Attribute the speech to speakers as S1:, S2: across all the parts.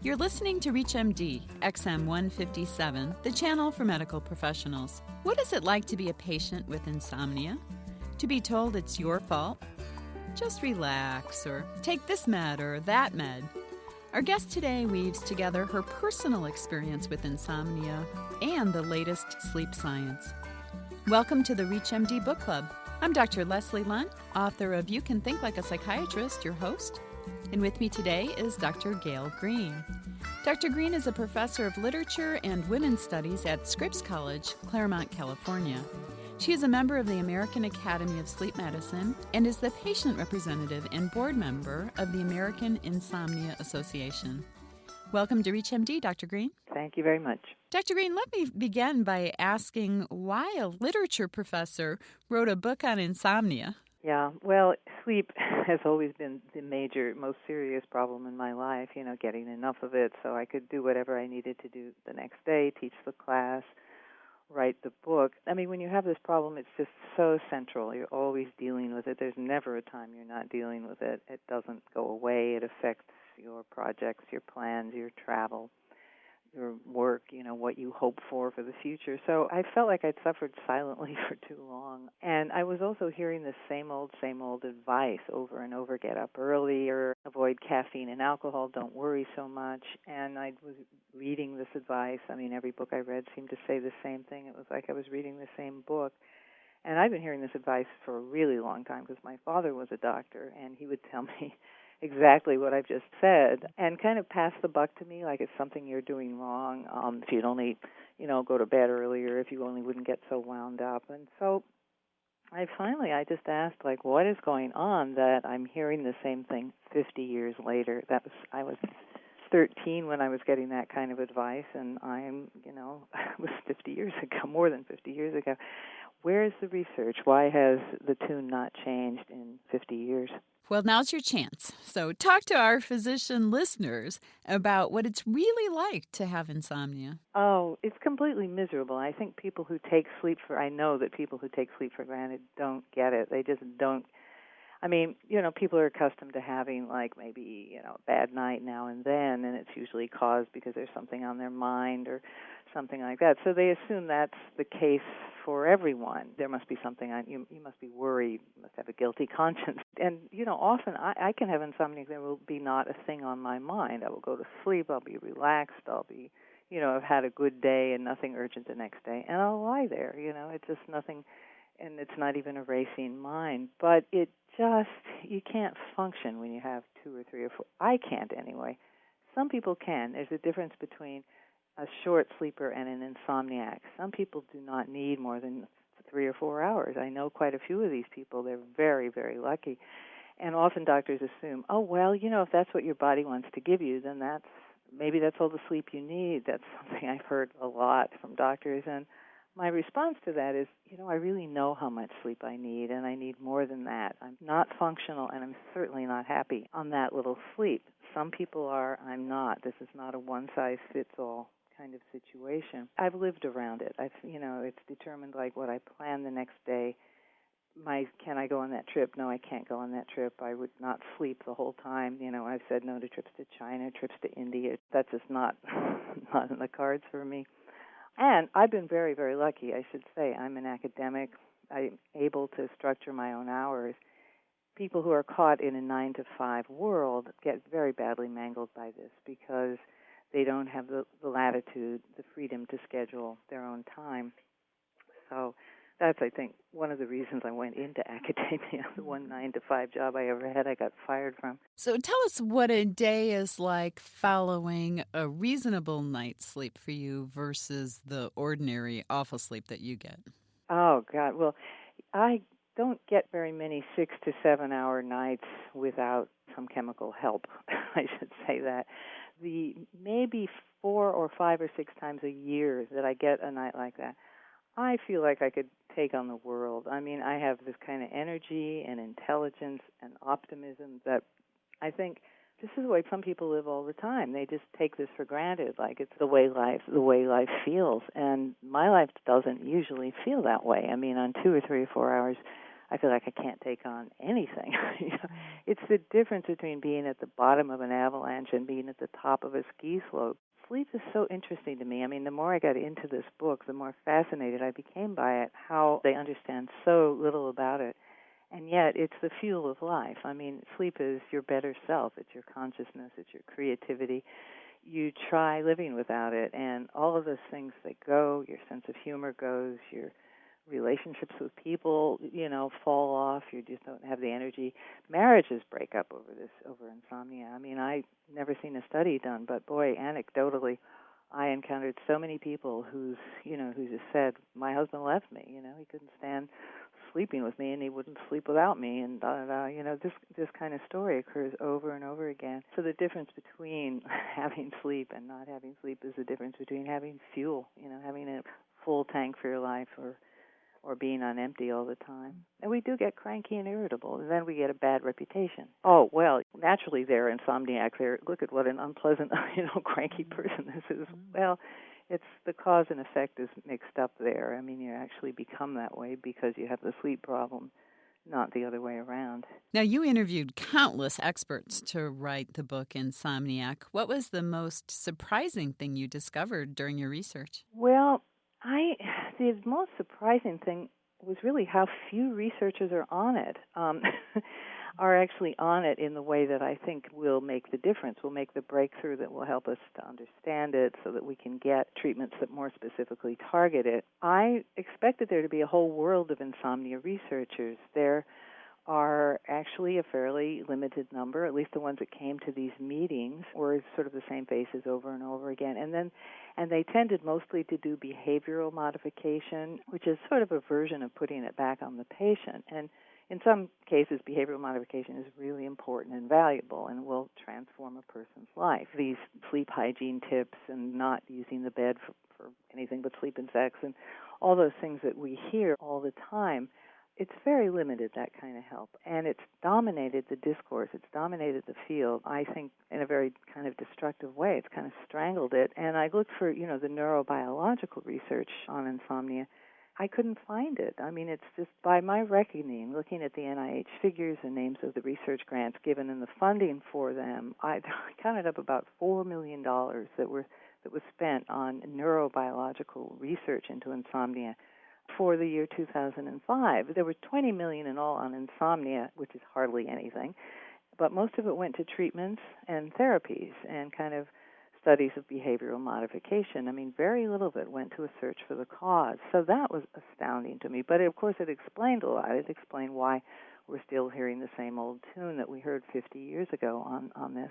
S1: You're listening to ReachMD, XM 157, the channel for medical professionals. What is it like to be a patient with insomnia? To be told it's your fault? Just relax, or take this med or that med. Our guest today weaves together her personal experience with insomnia and the latest sleep science. Welcome to the ReachMD Book Club. I'm Dr. Leslie Lundt, author of You Can Think Like a Psychiatrist, your host. And with me today is Dr. Gayle Greene. Dr. Greene is a professor of literature and women's studies at Scripps College, Claremont, California. She is a member of the American Academy of Sleep Medicine and is the patient representative and board member of the American Insomnia Association. Welcome to ReachMD, Dr. Greene.
S2: Thank you very much.
S1: Dr. Greene, let me begin by asking why a literature professor wrote a book on insomnia.
S2: Yeah, well, sleep has always been the major, most serious problem in my life, getting enough of it so I could do whatever I needed to do the next day, teach the class, write the book. I mean, when you have this problem, it's just so central. You're always dealing with it. There's never a time you're not dealing with it. It doesn't go away. It affects your projects, your plans, your travel, your work, what you hope for the future. So I felt like I'd suffered silently for too long. And I was also hearing the same old advice over and over. Get up earlier, avoid caffeine and alcohol, don't worry so much. And I was reading this advice. I mean, every book I read seemed to say the same thing. It was like I was reading the same book. And I've been hearing this advice for a really long time because my father was a doctor, and he would tell me exactly what I've just said and kind of pass the buck to me like it's something you're doing wrong. If you'd only, go to bed earlier, if you only wouldn't get so wound up. And so I just asked, what is going on that I'm hearing the same thing 50 years later? I was 13 when I was getting that kind of advice, and it was 50 years ago, more than 50 years ago. Where is the research? Why has the tune not changed in 50 years?
S1: Well, now's your chance. So talk to our physician listeners about what it's really like to have insomnia.
S2: Oh, it's completely miserable. I think I know that people who take sleep for granted don't get it. They just don't. I mean, people are accustomed to having maybe, a bad night now and then, and it's usually caused because there's something on their mind or something like that. So they assume that's the case for everyone. There must be something you must be worried, you must have a guilty conscience. And, often I can have insomnia. There will be not a thing on my mind. I will go to sleep, I'll be relaxed, I'll be, I've had a good day and nothing urgent the next day, and I'll lie there, it's just nothing. And it's not even a racing mind. But you can't function when you have 2 or 3 or 4. I can't anyway. Some people can. There's a difference between a short sleeper and an insomniac. Some people do not need more than 3 or 4 hours. I know quite a few of these people. They're very, very lucky. And often doctors assume, if that's what your body wants to give you, then maybe that's all the sleep you need. That's something I've heard a lot from doctors. And my response to that is, I really know how much sleep I need, and I need more than that. I'm not functional, and I'm certainly not happy on that little sleep. Some people are, I'm not. This is not a one-size-fits-all kind of situation. I've lived around it. It's determined what I plan the next day. Can I go on that trip? No, I can't go on that trip. I would not sleep the whole time. I've said no to trips to China, trips to India. That's just not in the cards for me. And I've been very, very lucky, I should say. I'm an academic. I'm able to structure my own hours. People who are caught in a 9-to-5 world get very badly mangled by this because they don't have the latitude, the freedom to schedule their own time. So that's, I think, one of the reasons I went into academia. The one 9-to-5 job I ever had, I got fired from.
S1: So tell us what a day is like following a reasonable night's sleep for you versus the ordinary awful sleep that you get.
S2: Oh, God. Well, I don't get very many 6 to 7 hour nights without some chemical help. I should say that. The maybe 4 or 5 or 6 times a year that I get a night like that, I feel like I could take on the world. I mean, I have this kind of energy and intelligence and optimism that I think this is the way some people live all the time. They just take this for granted, like it's the way life feels. And my life doesn't usually feel that way. I mean, on 2 or 3 or 4 hours I feel like I can't take on anything. It's the difference between being at the bottom of an avalanche and being at the top of a ski slope. Sleep is so interesting to me. I mean, the more I got into this book, the more fascinated I became by it, how they understand so little about it. And yet, it's the fuel of life. I mean, sleep is your better self. It's your consciousness. It's your creativity. You try living without it, and all of those things that go, your sense of humor goes, your relationships with people, fall off. You just don't have the energy. Marriages break up over insomnia. I mean, I never seen a study done, but boy, anecdotally, I encountered so many people who just said, my husband left me. He couldn't stand sleeping with me, and he wouldn't sleep without me, and this kind of story occurs over and over again. So the difference between having sleep and not having sleep is the difference between having fuel, having a full tank for your life, or being on empty all the time. And we do get cranky and irritable, and then we get a bad reputation. Oh, well, naturally they're insomniac. Look at what an unpleasant, cranky person this is. Well, it's the cause and effect is mixed up there. I mean, you actually become that way because you have the sleep problem, not the other way around.
S1: Now, you interviewed countless experts to write the book Insomniac. What was the most surprising thing you discovered during your research?
S2: Well, the most surprising thing was really how few researchers are on it, are actually on it in the way that I think will make the difference, will make the breakthrough that will help us to understand it so that we can get treatments that more specifically target it. I expected there to be a whole world of insomnia researchers. There are actually a fairly limited number, at least the ones that came to these meetings, were sort of the same faces over and over again. And they tended mostly to do behavioral modification, which is sort of a version of putting it back on the patient. And in some cases, behavioral modification is really important and valuable and will transform a person's life. These sleep hygiene tips and not using the bed for anything but sleep and sex and all those things that we hear all the time, it's very limited, that kind of help. And it's dominated the discourse. It's dominated the field, I think, in a very kind of destructive way. It's kind of strangled it. And I looked for, the neurobiological research on insomnia. I couldn't find it. I mean, it's just by my reckoning, looking at the NIH figures and names of the research grants given and the funding for them, I counted up about $4 million that was spent on neurobiological research into insomnia for the year 2005. There were $20 million in all on insomnia, which is hardly anything, but most of it went to treatments and therapies and kind of studies of behavioral modification. I mean, very little of it went to a search for the cause. So that was astounding to me. But, of course, it explained a lot. It explained why we're still hearing the same old tune that we heard 50 years ago on this.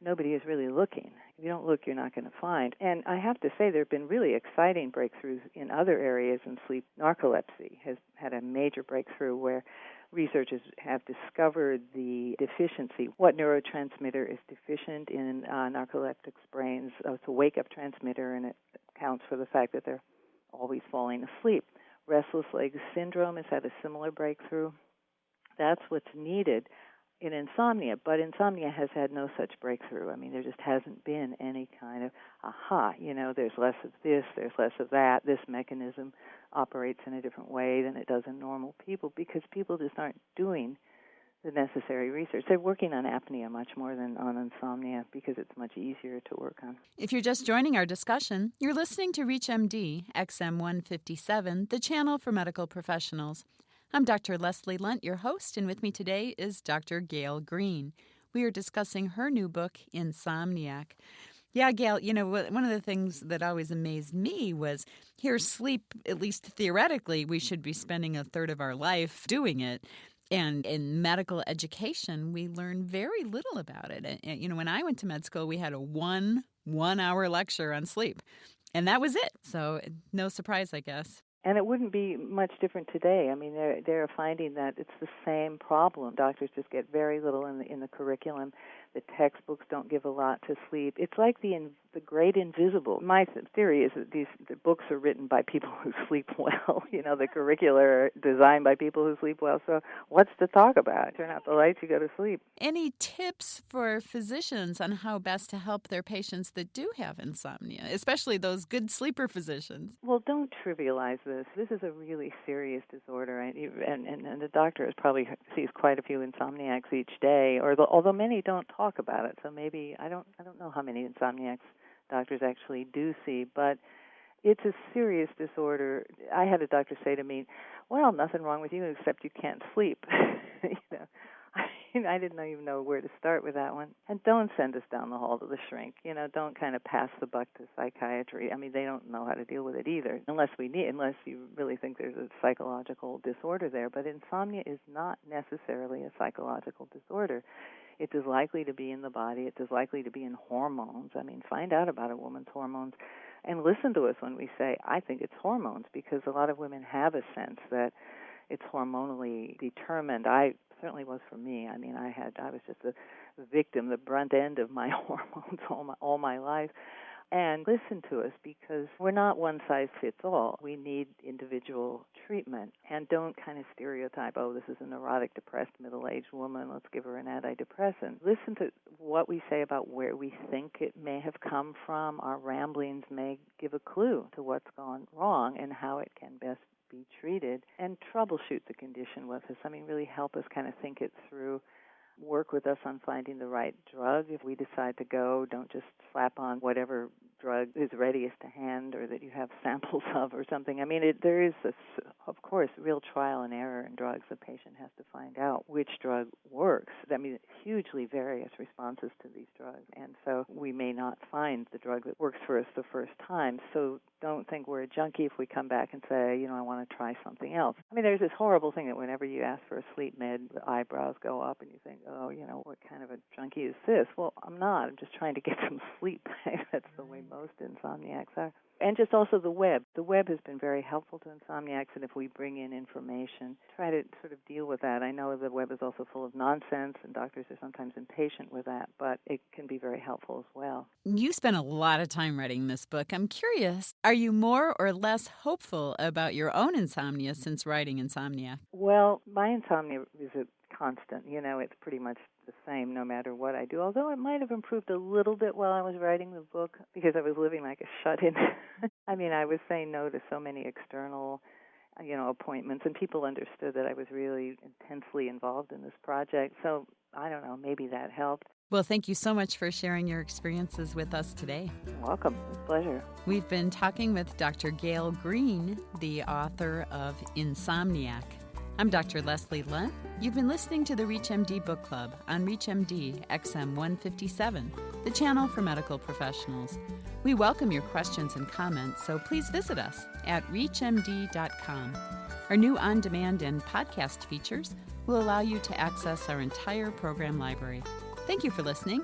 S2: Nobody is really looking. If you don't look, you're not going to find. And I have to say there have been really exciting breakthroughs in other areas in sleep. Narcolepsy has had a major breakthrough where researchers have discovered the deficiency, what neurotransmitter is deficient in narcoleptics' brains. It's a wake-up transmitter, and it accounts for the fact that they're always falling asleep. Restless legs syndrome has had a similar breakthrough. That's what's needed in insomnia, but insomnia has had no such breakthrough. I mean, there just hasn't been any kind of, there's less of this, there's less of that. This mechanism operates in a different way than it does in normal people because people just aren't doing the necessary research. They're working on apnea much more than on insomnia because it's much easier to work on.
S1: If you're just joining our discussion, you're listening to ReachMD, XM157, the channel for medical professionals. I'm Dr. Leslie Lundt, your host, and with me today is Dr. Gayle Greene. We are discussing her new book, Insomniac. Yeah, Gayle, one of the things that always amazed me was here sleep, at least theoretically, we should be spending a third of our life doing it. And in medical education, we learn very little about it. And, when I went to med school, we had a one-hour lecture on sleep, and that was it. So no surprise, I guess.
S2: And it wouldn't be much different today. I mean, they're finding that it's the same problem. Doctors just get very little in the curriculum. The textbooks don't give a lot to sleep. It's like the great invisible. My theory is that the books are written by people who sleep well. The curricula are designed by people who sleep well. So what's to talk about? Turn out the lights, you go to sleep.
S1: Any tips for physicians on how best to help their patients that do have insomnia, especially those good sleeper physicians?
S2: Well, don't trivialize this. This is a really serious disorder, and the doctor probably sees quite a few insomniacs each day, although many don't talk about it. So maybe I don't know how many insomniacs doctors actually do see, but it's a serious disorder. I had a doctor say to me, "Well, nothing wrong with you except you can't sleep." I didn't even know where to start with that one. And don't send us down the hall to the shrink. Don't kind of pass the buck to psychiatry. I mean, they don't know how to deal with it either, unless you really think there's a psychological disorder there. But insomnia is not necessarily a psychological disorder. It is likely to be in the body. It is likely to be in hormones. I mean, find out about a woman's hormones and listen to us when we say, I think it's hormones, because a lot of women have a sense that it's hormonally determined. I certainly was for me. I mean, I was just a victim, the brunt end of my hormones all my life. And listen to us, because we're not one size fits all. We need individual treatment. And don't kind of stereotype, this is a neurotic, depressed, middle-aged woman, let's give her an antidepressant. Listen to what we say about where we think it may have come from. Our ramblings may give a clue to what's gone wrong and how it can best be treated, and troubleshoot the condition with us. I mean, really help us kind of think it through. Work with us on finding the right drug. If we decide to go, don't just slap on whatever drug is readiest to hand or that you have samples of or something. I mean, there is, of course, real trial and error in drugs. The patient has to find out which drug works. I mean, hugely various responses to these drugs. And so we may not find the drug that works for us the first time. So don't think we're a junkie if we come back and say, I want to try something else. I mean, there's this horrible thing that whenever you ask for a sleep med, the eyebrows go up and you think, what kind of a junkie is this? Well, I'm not. I'm just trying to get some sleep. That's the way most insomniacs are. And just also the web. The web has been very helpful to insomniacs, and if we bring in information, try to sort of deal with that. I know the web is also full of nonsense, and doctors are sometimes impatient with that, but it can be very helpful as well.
S1: You spent a lot of time writing this book. I'm curious, are you more or less hopeful about your own insomnia since writing Insomniac?
S2: Well, my insomnia is a constant. It's pretty much the same no matter what I do, although it might have improved a little bit while I was writing the book because I was living like a shut-in. I mean, I was saying no to so many external, appointments, and people understood that I was really intensely involved in this project. So, I don't know, maybe that helped.
S1: Well, thank you so much for sharing your experiences with us today.
S2: You're welcome. It's a pleasure.
S1: We've been talking with Dr. Gayle Greene, the author of Insomniac. I'm Dr. Leslie Lundt. You've been listening to the ReachMD Book Club on ReachMD XM 157, the channel for medical professionals. We welcome your questions and comments, so please visit us at reachmd.com. Our new on-demand and podcast features will allow you to access our entire program library. Thank you for listening.